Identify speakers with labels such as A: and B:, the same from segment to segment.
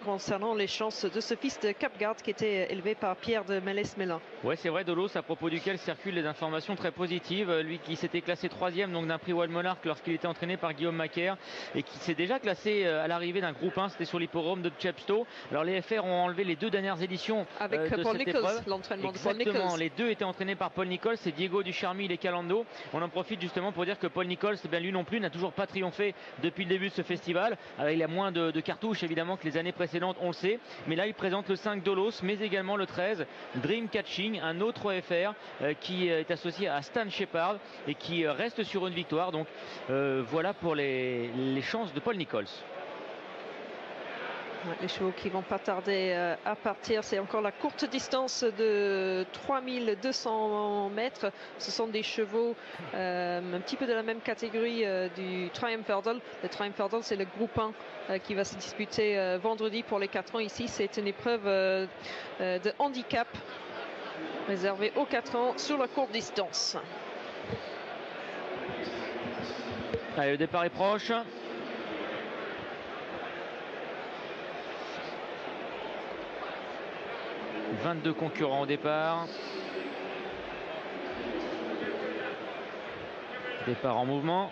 A: concernant les chances de ce fils de Capgard qui était élevé par Pierre de Mélès-Mélin.
B: Ouais, c'est vrai, Dolos, à propos duquel circulent des informations très positives. Lui qui s'était classé 3e donc d'un prix Wild Monarch lorsqu'il était entraîné par Guillaume Macaire et qui s'est déjà classé à l'arrivée d'un groupe 1, c'était sur l'hippodrome de Chepstow. Alors les FR ont enlevé les 2 dernières éditions
A: avec
B: de
A: Paul
B: cette
A: Nichols,
B: épreuve.
A: l'entraînement de Paul
B: Exactement,
A: Nichols.
B: les 2 étaient entraînés par Paul Nichols, c'est Diego Ducharmy et Calando. On en profite justement pour dire que Paul Nichols, eh bien, lui non plus n'a toujours pas triomphé depuis le début de ce festival. Alors, il a moins de cartouches évidemment que les années précédentes, on le sait, mais là il présente le 5 Dolos, mais également le 13 Dream Catching, un autre FR qui est associé à Stan Shepard et qui reste sur une victoire. Donc voilà pour les chances de Paul Nichols.
A: Les chevaux qui vont pas tarder à partir, c'est encore la courte distance de 3200 mètres. Ce sont des chevaux un petit peu de la même catégorie du Triumph Hurdle. Le Triumph Hurdle, c'est le groupe 1 qui va se disputer vendredi pour les 4 ans. Ici, c'est une épreuve de handicap réservée aux 4 ans sur la courte distance.
B: Allez, le départ est proche. « 22 concurrents au départ. Départ en mouvement.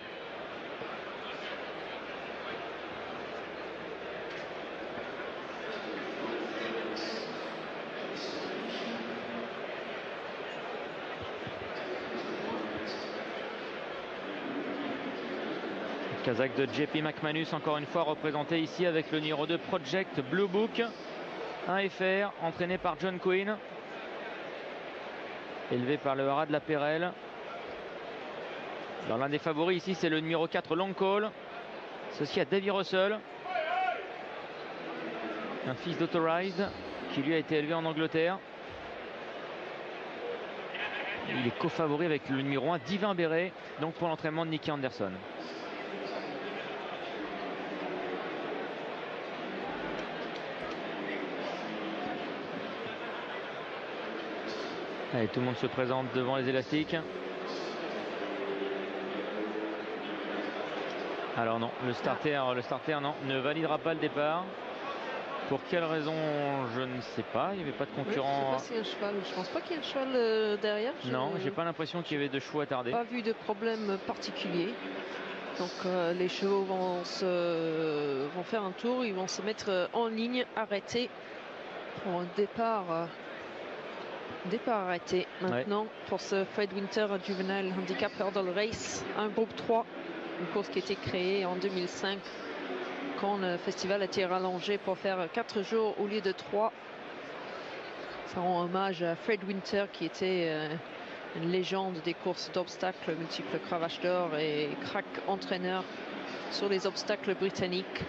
B: Le Kazakh de JP McManus, encore une fois représenté ici avec le numéro 2 Project Blue Book. Un FR entraîné par John Quinn, élevé par le Haras de la Pérelle. L'un des favoris ici, c'est le numéro 4 Long Call, associé à Davy Russell, un fils d'Autorized qui lui a été élevé en Angleterre. Il est co-favori avec le numéro 1 Divin Béret, donc pour l'entraînement de Nicky Anderson. Allez, tout le monde se présente devant les élastiques. Alors non, le starter non, ne validera pas le départ. Pour quelle raison, je ne sais pas. Il n'y avait pas de concurrent.
A: Oui, je sais pas s'il y a un cheval. Je pense pas qu'il y ait un cheval derrière.
B: Non, j'ai pas l'impression qu'il y avait de chevaux attardés.
A: Pas vu de problème particulier. Donc les chevaux vont faire un tour, ils vont se mettre en ligne, arrêtés pour un départ arrêté maintenant pour ce Fred Winter Juvenile Handicap Hurdle Race, un groupe 3, une course qui a été créée en 2005 quand le festival a été rallongé pour faire 4 jours au lieu de 3. Ça rend hommage à Fred Winter qui était une légende des courses d'obstacles, multiple cravache d'or et crack entraîneur sur les obstacles britanniques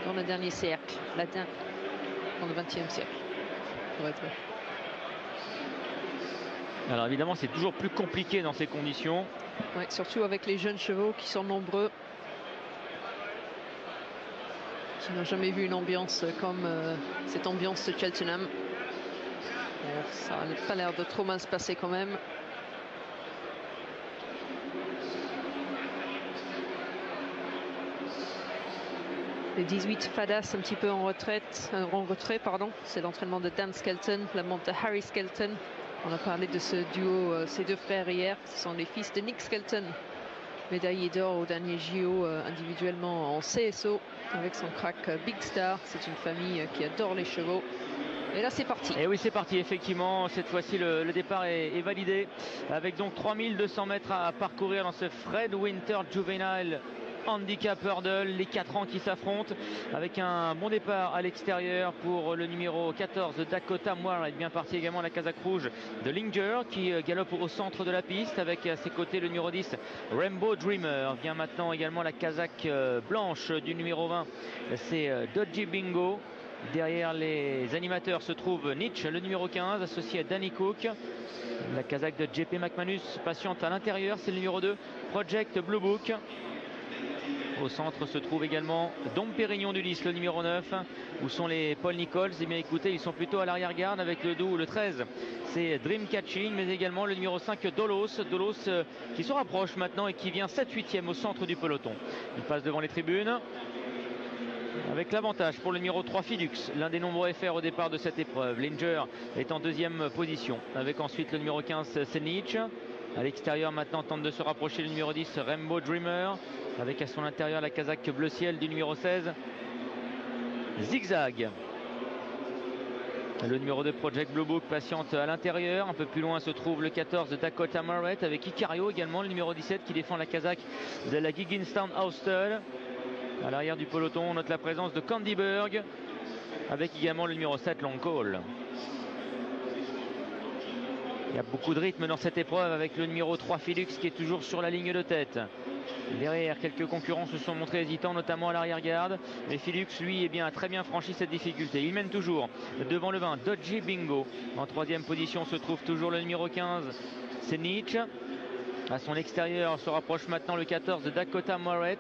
A: dans le dernier siècle, dans le 20e siècle pour être vrai.
B: Alors évidemment c'est toujours plus compliqué dans ces conditions.
A: Oui, surtout avec les jeunes chevaux qui sont nombreux, qui n'ont jamais vu une ambiance comme cette ambiance de Cheltenham. Bon, ça n'a pas l'air de trop mal se passer quand même. Les 18 Fadas un petit peu en retrait, c'est l'entraînement de Dan Skelton, la monte de Harry Skelton. On a parlé de ce duo, ces deux frères hier, ce sont les fils de Nick Skelton, médaillé d'or au dernier JO individuellement en CSO avec son crack Big Star. C'est une famille qui adore les chevaux. Et là c'est parti.
B: Et oui c'est parti, effectivement cette fois-ci le départ est validé avec donc 3200 mètres à parcourir dans ce Fred Winter Juvenile Handicap Hurdle, les 4 ans qui s'affrontent avec un bon départ à l'extérieur pour le numéro 14 Dakota Moire. Elle est bien partie également la casaque rouge de Linger qui galope au centre de la piste avec à ses côtés le numéro 10 Rainbow Dreamer. Vient maintenant également la casaque blanche du numéro 20, c'est Dodgy Bingo. Derrière les animateurs se trouve Nietzsche, le numéro 15, associé à Danny Cook. La casaque de JP McManus patiente à l'intérieur, c'est le numéro 2, Project Blue Book. Au centre se trouve également Dom Pérignon du 10, le numéro 9. Où sont les Paul Nichols? Eh bien écoutez, ils sont plutôt à l'arrière-garde avec le 13. C'est Dream Catching, mais également le numéro 5 Dolos. Dolos qui se rapproche maintenant et qui vient 7-8e au centre du peloton. Il passe devant les tribunes. avec l'avantage pour le numéro 3 Philux, l'un des nombreux FR au départ de cette épreuve. Linger est en deuxième position, avec ensuite le numéro 15 Senic. À l'extérieur maintenant tente de se rapprocher le numéro 10 Rainbow Dreamer, avec à son intérieur la casaque bleu ciel du numéro 16 Zigzag. Le numéro 2 Project Blue Book patiente à l'intérieur. Un peu plus loin se trouve le 14 Dakota Marret, avec Icario également, le numéro 17 qui défend la casaque de la Gigginstown Austel. À l'arrière du peloton, on note la présence de Candyberg, avec également le numéro 7 Long Call. Il y a beaucoup de rythme dans cette épreuve, avec le numéro 3 Philux qui est toujours sur la ligne de tête. Derrière, quelques concurrents se sont montrés hésitants, notamment à l'arrière-garde. Mais Philux, lui, a très bien franchi cette difficulté. Il mène toujours devant le 20, Dodgy Bingo. En troisième position se trouve toujours le numéro 15, c'est Nietzsche. À son extérieur se rapproche maintenant le 14 de Dakota Moret.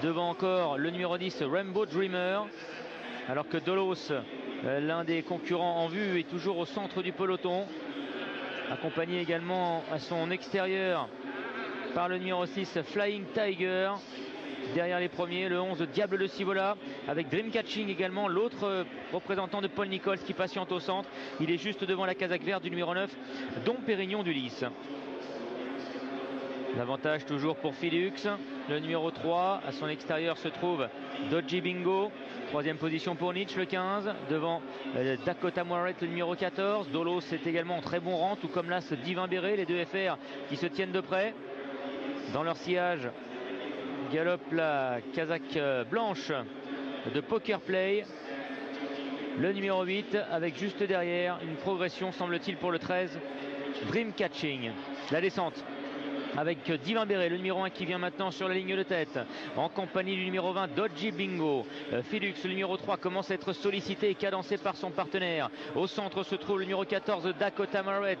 B: Devant encore le numéro 10, Rainbow Dreamer. Alors que Dolos, l'un des concurrents en vue, est toujours au centre du peloton. Accompagné également à son extérieur par le numéro 6 Flying Tiger. Derrière les premiers, le 11 Diable de Sivola, avec Dreamcatching également, l'autre représentant de Paul Nichols qui patiente au centre. Il est juste devant la casaque verte du numéro 9, Dom Pérignon d'Ulysse. L'avantage toujours pour Philux, le numéro 3. À son extérieur se trouve Dodgy Bingo. Troisième position pour Nietzsche, le 15. Devant Dakota Moret, le numéro 14. Dolos est également en très bon rang, tout comme là ce Divin Béret, les deux FR qui se tiennent de près. Dans leur sillage, galope la casaque blanche de Poker Play. Le numéro 8, avec juste derrière une progression, semble-t-il, pour le 13, Dreamcatching. La descente avec Divin Béret, le numéro 1 qui vient maintenant sur la ligne de tête, en compagnie du numéro 20 Dodgy Bingo. Philux, le numéro 3, commence à être sollicité et cadencé par son partenaire. Au centre se trouve le numéro 14 Dakota Moret.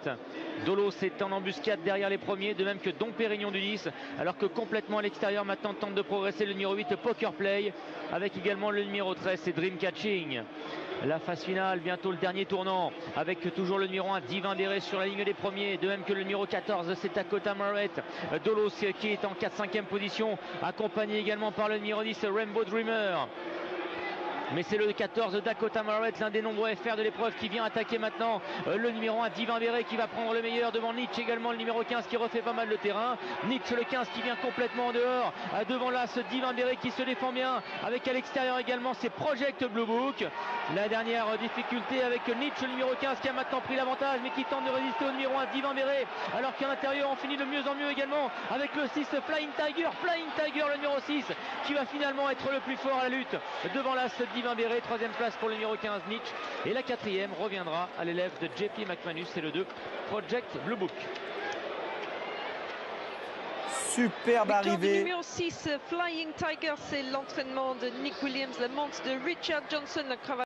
B: Dolos est en embuscade derrière les premiers, de même que Dom Pérignon d'Ulysse, alors que complètement à l'extérieur maintenant tente de progresser le numéro 8 Poker Play, avec également le numéro 13 c'est Dreamcatching. La phase finale, bientôt le dernier tournant, avec toujours le numéro 1 Divin Béret sur la ligne des premiers, de même que le numéro 14 c'est Dakota Moret. Dolos qui est en 4-5e position, accompagné également par le numéro 10 Rainbow Dreamer. Mais c'est le 14 Dakota Moret, l'un des nombreux FR de l'épreuve, qui vient attaquer maintenant le numéro 1 Divin Béret, qui va prendre le meilleur devant Nietzsche, également le numéro 15 qui refait pas mal le terrain. Nietzsche le 15 qui vient complètement en dehors, devant là ce Divin Béret qui se défend bien, avec à l'extérieur également c'est Project Blue Book. La dernière difficulté avec Nietzsche, le numéro 15 qui a maintenant pris l'avantage, mais qui tente de résister au numéro 1 Divin Béret, alors qu'à l'intérieur on finit de mieux en mieux également avec le 6 Flying Tiger, le numéro 6 qui va finalement être le plus fort à la lutte devant là ce Divin Béret. Troisième place pour le numéro 15 Nietzsche, et la quatrième reviendra à l'élève de JP McManus, c'est le 2 Project Blue Book.
C: Superbe arrivée.
A: Le numéro 6 Flying Tiger, c'est l'entraînement de Nick Williams, la montre de Richard Johnson, la cravate